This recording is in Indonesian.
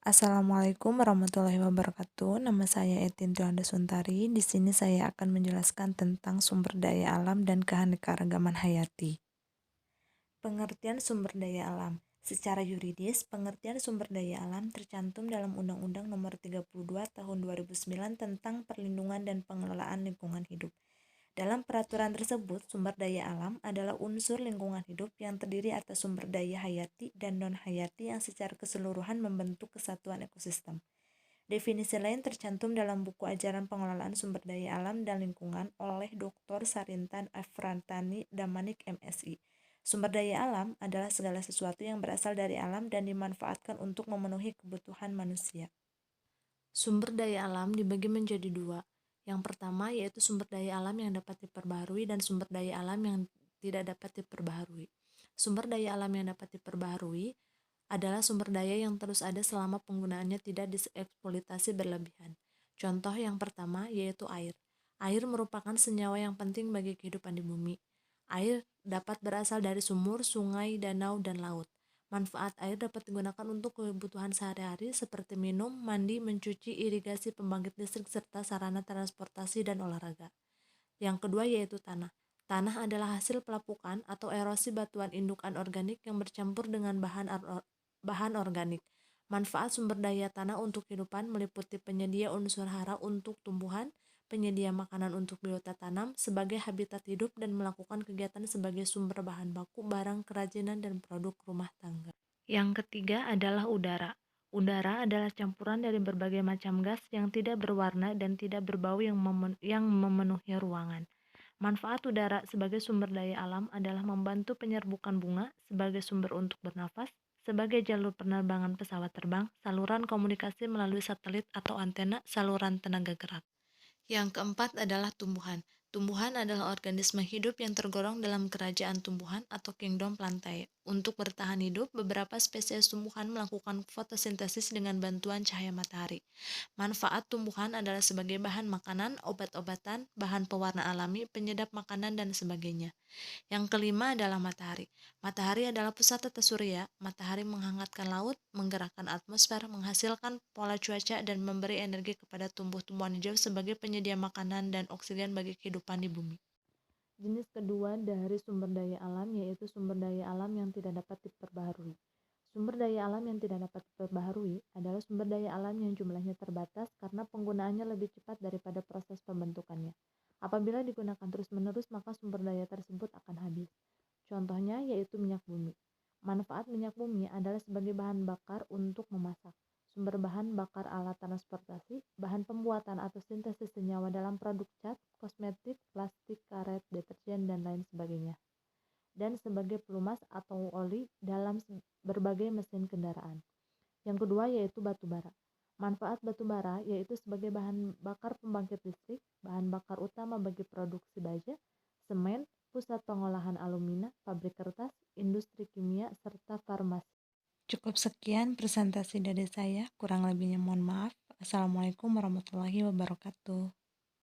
Assalamualaikum warahmatullahi wabarakatuh. Nama saya Etin Trianda Suntari. Di sini saya akan menjelaskan tentang sumber daya alam dan keanekaragaman hayati. Pengertian sumber daya alam. Secara yuridis, pengertian sumber daya alam tercantum dalam Undang-Undang Nomor 32 Tahun 2009 tentang Perlindungan dan Pengelolaan Lingkungan Hidup. Dalam peraturan tersebut, sumber daya alam adalah unsur lingkungan hidup yang terdiri atas sumber daya hayati dan non-hayati yang secara keseluruhan membentuk kesatuan ekosistem. Definisi lain tercantum dalam buku ajaran pengelolaan sumber daya alam dan lingkungan oleh Dr. Sarintan Efrantani Damanik MSI. Sumber daya alam adalah segala sesuatu yang berasal dari alam dan dimanfaatkan untuk memenuhi kebutuhan manusia. Sumber daya alam dibagi menjadi dua. Yang pertama yaitu sumber daya alam yang dapat diperbaharui dan sumber daya alam yang tidak dapat diperbaharui. Sumber daya alam yang dapat diperbaharui adalah sumber daya yang terus ada selama penggunaannya tidak dieksploitasi berlebihan. Contoh yang pertama yaitu air. Air merupakan senyawa yang penting bagi kehidupan di bumi. Air dapat berasal dari sumur, sungai, danau, dan laut. Manfaat air dapat digunakan untuk kebutuhan sehari-hari seperti minum, mandi, mencuci, irigasi, pembangkit listrik, serta sarana transportasi dan olahraga. Yang kedua yaitu tanah. Tanah adalah hasil pelapukan atau erosi batuan indukan organik yang bercampur dengan bahan organik. Manfaat sumber daya tanah untuk kehidupan meliputi penyedia unsur hara untuk tumbuhan, penyedia makanan untuk biota tanam sebagai habitat hidup dan melakukan kegiatan sebagai sumber bahan baku, barang kerajinan, dan produk rumah tangga. Yang ketiga adalah udara. Udara adalah campuran dari berbagai macam gas yang tidak berwarna dan tidak berbau yang memenuhi ruangan. Manfaat udara sebagai sumber daya alam adalah membantu penyerbukan bunga sebagai sumber untuk bernafas, sebagai jalur penerbangan pesawat terbang, saluran komunikasi melalui satelit atau antena, saluran tenaga gerak. Yang keempat adalah tumbuhan. Tumbuhan adalah organisme hidup yang tergolong dalam kerajaan tumbuhan atau kingdom plantae. Untuk bertahan hidup, beberapa spesies tumbuhan melakukan fotosintesis dengan bantuan cahaya matahari. Manfaat tumbuhan adalah sebagai bahan makanan, obat-obatan, bahan pewarna alami, penyedap makanan, dan sebagainya. Yang kelima adalah matahari. Matahari adalah pusat tata surya. Matahari menghangatkan laut, menggerakkan atmosfer, menghasilkan pola cuaca, dan memberi energi kepada tumbuh-tumbuhan hijau sebagai penyedia makanan dan oksigen bagi kehidupan di bumi. Jenis kedua dari sumber daya alam yaitu sumber daya alam yang tidak dapat diperbaharui. Sumber daya alam yang tidak dapat diperbaharui adalah sumber daya alam yang jumlahnya terbatas karena penggunaannya lebih cepat daripada proses pembentukannya. Apabila digunakan terus-menerus, maka sumber daya tersebut akan habis. Contohnya yaitu minyak bumi. Manfaat minyak bumi adalah sebagai bahan bakar untuk memasak, sumber bahan bakar alat transportasi, bahan pembuatan atau sintesis senyawa dalam produk cat, kosmetik, plastik, karet, deterjen, dan lain sebagainya, dan sebagai pelumas atau oli dalam berbagai mesin kendaraan. Yang kedua yaitu batu bara. Manfaat batu bara yaitu sebagai bahan bakar pembangkit listrik, bahan bakar utama bagi produksi baja, semen, pusat pengolahan alumina, pabrik kertas, industri kimia, serta farmasi. Cukup sekian presentasi dari saya, kurang lebihnya mohon maaf. Assalamualaikum warahmatullahi wabarakatuh.